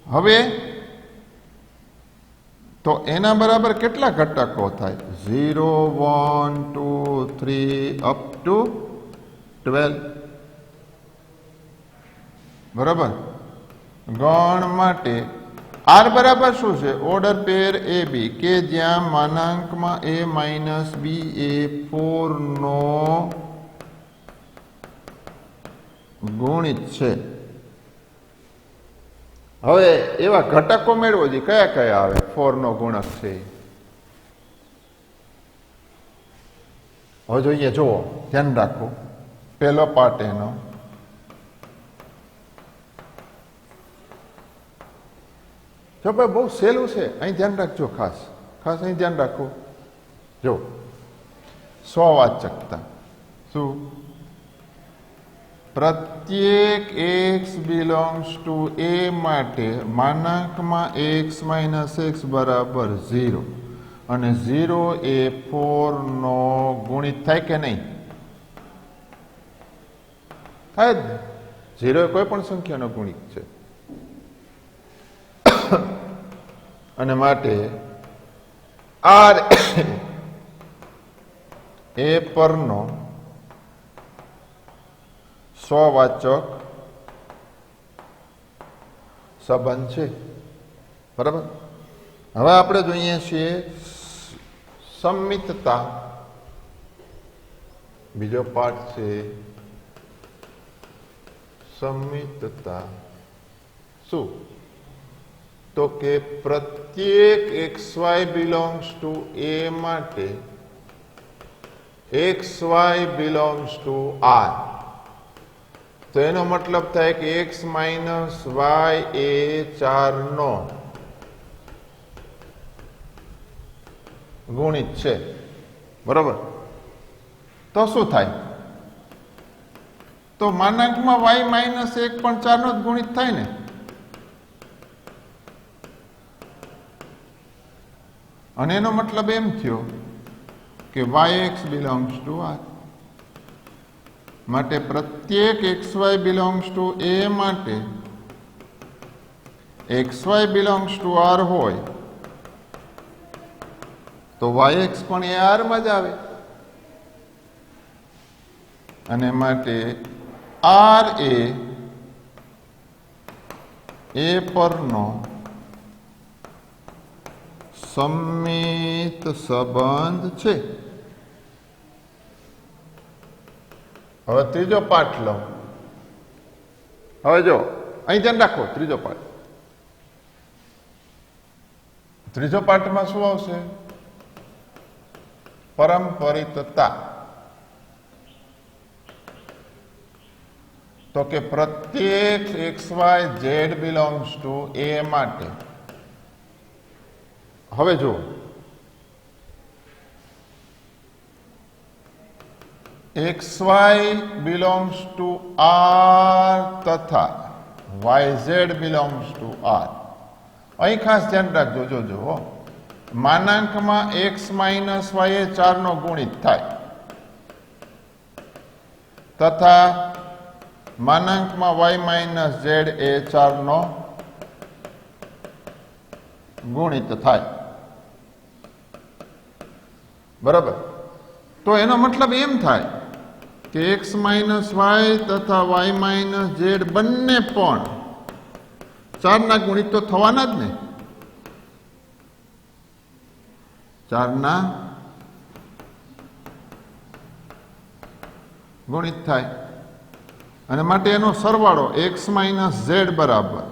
હવે તો એના બરાબર કેટલા ઘટકો થાય? 0 1 2 3 અપ ટુ 12. બરાબર. ગણ માટે આર બરાબર શું છે? ઓર્ડર પેર એ બી, કે જ્યાં માનાંકમાં a માઇનસ બી એ 4 નો ગુણિત છે. હવે એવા ઘટકો મેળવો છે, કયા કયા આવે? 4 નો ગુણક છે. હવે જોઈએ, જુઓ, ધ્યાન રાખો. પહેલો પાર્ટ એનો જો ભાઈ બહુ સહેલું છે. અહીં ધ્યાન રાખજો, ખાસ ખાસ અહીં ધ્યાન રાખો. જો સ્વવાચકતા શું? પ્રત્યેક x બિલોંગ્સ ટુ a માટે માનાંકમાં x માઇનસ x બરાબર 0 અને 0 એ 4 નો ગુણિત થાય કે નહીં? થાય જ ને. 0 એ કોઈ પણ સંખ્યાનો ગુણિત છે. અને માટે આર એ પરનો સ્વવાચક સંબંધ છે. બરાબર. હવે આપણે જોઈએ છીએ સંમિતતા. બીજો પાઠ છે સંમિતતા. શું? તો કે પ્રત્યેક xy બિલોંગ્સ ટુ a માટે xy બિલોંગ્સ ટુ r. તો એનો મતલબ થાય કે x માઇનસ y એ 4 નો ગુણિત છે. બરાબર. તો શું થાય? તો માનાંકમાં y માઇનસ 1 પણ 4 નો જ ગુણિત થાય ને. અને એનો મતલબ એમ થયો કે yx બિલોંગ્સ ટુ r માટે પ્રત્યેક xy બિલોંગ્સ ટુ a માટે xy બિલોંગ્સ ટુ r હોય તો yx પણ એ r માં જ આવે. અને માટે r એ પરનો સંમિત સંબંધ છે. હવે ત્રીજો પાઠ લો. હવે જો અહીં ધ્યાન રાખો. ત્રીજો પાઠ. ત્રીજો પાઠમાં શું આવશે? પરંપરિતતા. તો કે પ્રત્યેક xy z belongs to a માટે. હવે જો xy બિલોંગ્સ ટુ r તથા yz બિલોંગ્સ ટુ r. અહીં ખાસ ધ્યાન રાખજો. જોજો, માનાંકમાં x માઇનસ y એ 4 નો ગુણિત થાય તથા માનાંકમાં y માઇનસ z એ 4 નો ગુણિત થાય. બરાબર. તો એનો મતલબ એમ થાય કે x માઇનસ વાય તથા y માઇનસ ઝેડ બંને પણ 4 ના ગુણિત તો થવાના જ ને. 4 ના ગુણિત થાય અને માટે એનો સરવાળો x માઇનસ ઝેડ બરાબર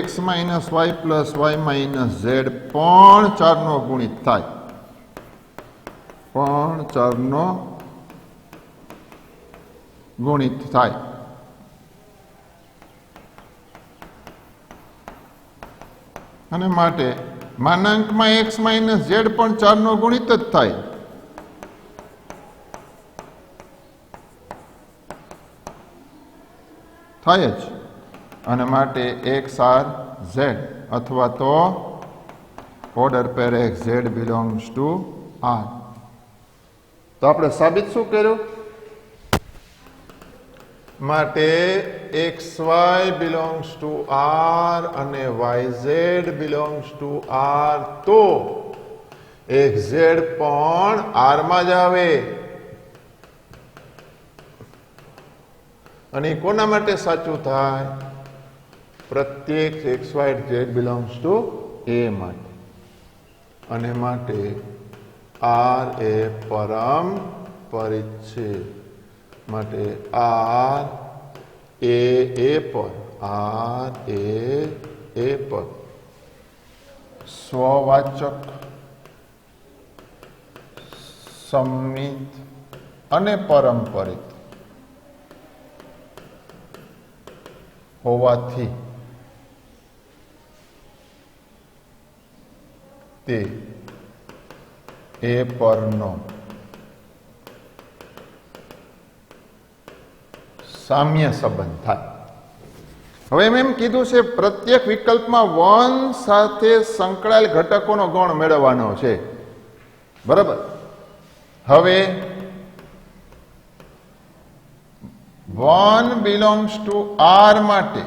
x minus Y plus Y minus Z પણ 4 નો ગુણિત થાય. પણ 4 નો ગુણિત થાય. અને માટે માનાંકમાં x માઇનસ ઝેડ પણ 4 નો ગુણિત જ થાય. થાય જ. અને માટે x આર ઝેડ અથવા તો order pair x z belongs to R. તો આપણે સાબિત શું કર્યું? માટે x Y belongs to R અને Y Z belongs to R, તો એક્સ ઝેડ પણ આર માં જ આવે. અને કોના માટે સાચું થાય? પ્રત્યેક x y Z belongs to A માટે. અને માટે આર એ પરમ પરિત છે. માટે આર એ પર, આર એ પર સ્વવાચક, સંમિત અને પરંપરિત હોવાથી તે એ પરનો સામ્ય સંબંધ થાય. હવે એમ કીધું છે પ્રત્યેક વિકલ્પમાં 1 સાથે સંકળાયેલ ઘટકોનો ગણ મેળવવાનો છે. બરાબર. હવે 1 બિલોંગ્સ ટુ આર માટે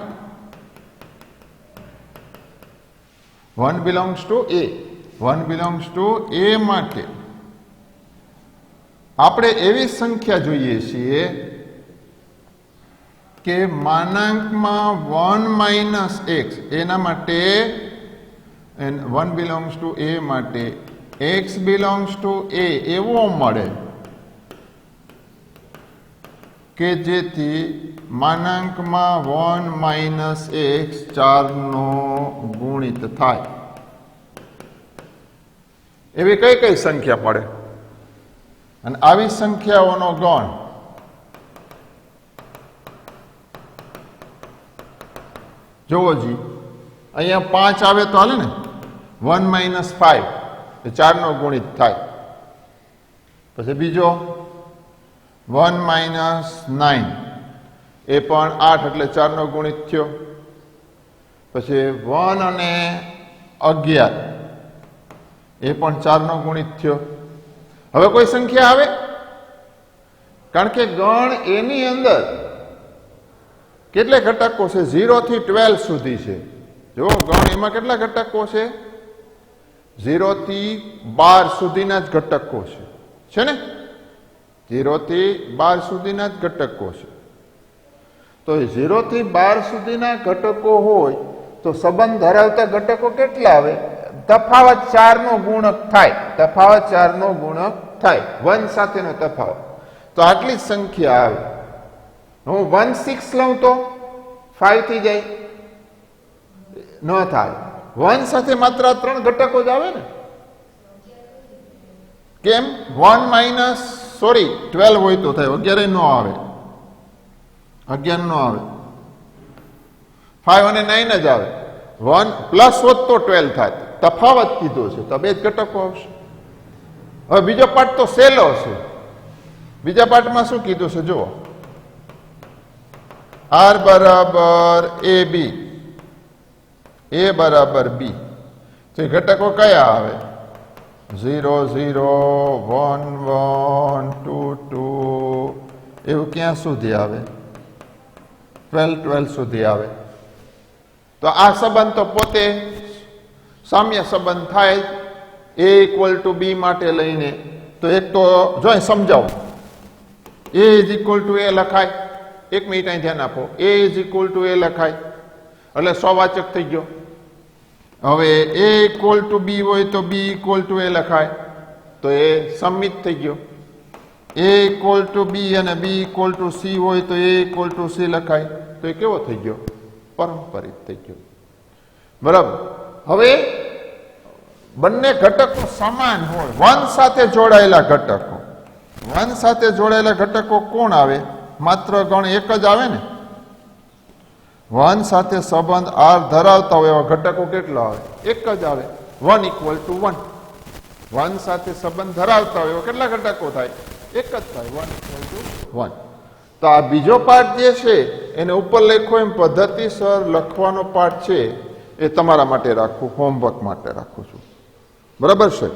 1 belongs to A 1 belongs to A માટે આપણે એવી સંખ્યા જોઈએ છીએ કે માનાંકમાં 1 માઇનસ એક્સ, એના માટે 1 બિલોંગ્સ ટુ એ માટે એક્સ બિલોંગ્સ ટુ એ એવો મળે કે જેથી માનાંકમાં 1 માઇનસ એક્સ 4 નો ગુણિત થાય. એવી કઈ કઈ સંખ્યા પડે? અને આવી સંખ્યાઓનો ગણ જોવો જી. અહીંયા 5 આવે તો હાલે ને. 1 માઇનસ 5 એ 4 નો ગુણિત થાય. પછી બીજો 1 માઇનસ 9 એ પણ 8 એટલે 4 નો ગુણિત થયો. પછી 1 અને 11 એ પણ 4 નો ગુણિત થયો. હવે કોઈ સંખ્યા આવે? કારણ કે ગણ એની અંદર કેટલા ઘટકો છે? 0 થી 12 સુધી છે. જો ગણ એમાં કેટલા ઘટકો છે? 0 થી 12 સુધીના જ ઘટકો છે ને? 0 થી 12 સુધીના જ ઘટકો છે. તો 0 થી 12 સુધીના ઘટકો હોય તો સંબંધ ધરાવતા ઘટકો કેટલા આવે? તફાવત 4 નો ગુણક થાય. તફાવત 4 નો ગુણક થાય. 1 સાથેનો તફાવત. તો આટલી જ સંખ્યા આવે. હું 1 6 લઉં તો 5 થઈ જાય? ન થાય. 1 સાથે માત્ર 3 ઘટકો જ આવે ને. કેમ? 1 માઇનસ 12 હોય તો થાય. 11 ન આવે. 11 ન આવે. 5 અને 9 જ આવે. 1 પ્લસ હોત તો 12 થાય. તફાવત કીધો છે તો 2 જ ઘટકો આવશે. હવે બીજો પાર્ટ તો સહેલો છે. બીજા પાર્ટમાં શું કીધું છે જુઓ. આર બરાબર એ બી, એ બરાબર બી. તો એ ઘટકો કયા આવે? 0 0 1 1 2 2 એવું ક્યાં સુધી આવે? 12 12 સુધી આવે. તો આ સંબંધ તો પોતે સામ્ય સંબંધ થાય a ઇક્વલ ટુ b માટે લઈને. તો એક તો જો સમજાવો, a is equal two a લખાય. એક મિનિટ અહીં ધ્યાન આપો. a is equal two a લખાય એટલે સ્વવાચક થઈ ગયો. હવે a ઇક્વલ ટુ b હોય તો b ઇક્વલ ટુ a લખાય તો એ સંમિત થઈ ગયો. a ઇક્વલ ટુ b અને b ઇક્વલ ટુ c હોય તો a ઇક્વલ ટુ c લખાય તો એ કેવો થઈ ગયો? પારંપરિક થઈ ગયો. બરાબર. હવે બંને ઘટકો સમાન હોય, વન સાથે જોડાયેલા ઘટકો, વન સાથે જોડાયેલા ઘટકો કોણ આવે? માત્ર ગણ એક જ આવે ને. વન સાથે સંબંધ આર ધરાવતા હોય એવા ઘટકો કેટલા આવે? એક જ આવે. 1 ઇક્વલ ટુ 1. વન સાથે સંબંધ ધરાવતા હોય એવા કેટલા ઘટકો થાય? એક જ થાય. 1 ઇક્વલ ટુ 1. તો આ બીજો પાઠ જે છે એને ઉપર લખો એમ પદ્ધતિસર લખવાનો પાઠ છે એ તમારા માટે રાખું, હોમવર્ક માટે રાખું છું. બરાબર છે.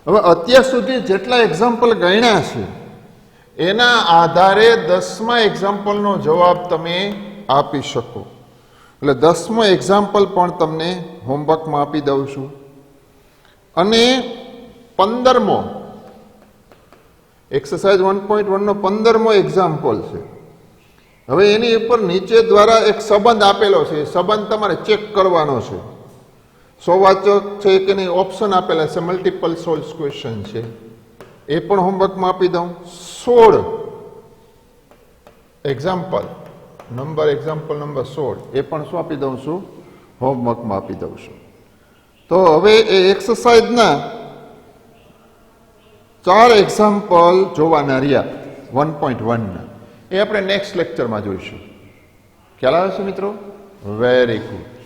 હવે અત્યાર સુધી જેટલા એક્ઝામ્પલ ગણ્યા છે એના આધારે 10મા એક્ઝામ્પલનો જવાબ તમે આપી શકો. એટલે 10મો એક્ઝામ્પલ પણ તમને હોમવર્કમાં આપી દઉં છું. અને 15મો એક્સરસાઇઝ 1.1 નો 15મો એક્ઝામ્પલ છે. હવે એની ઉપર નીચે દ્વારા એક સંબંધ આપેલો છે. સંબંધ તમારે ચેક કરવાનો છે. સ્વવાચક છે કે નહીં ઓપ્શન આપેલા છે, મલ્ટિપલ સોલ્વ ક્વેશ્ચન છે. એ પણ હોમવર્કમાં આપી દઉં. 16 એક્ઝામ્પલ નંબર 16 એ પણ શું આપી દઉં છું? હોમવર્કમાં આપી દઉં છું. તો હવે એ એક્સરસાઇઝના 4 એક્ઝામ્પલ જોવાના રહ્યા 1.1 એ આપણે નેક્સ્ટ લેક્ચરમાં જોઈશું. ખ્યાલ આવે છે મિત્રો? Very good.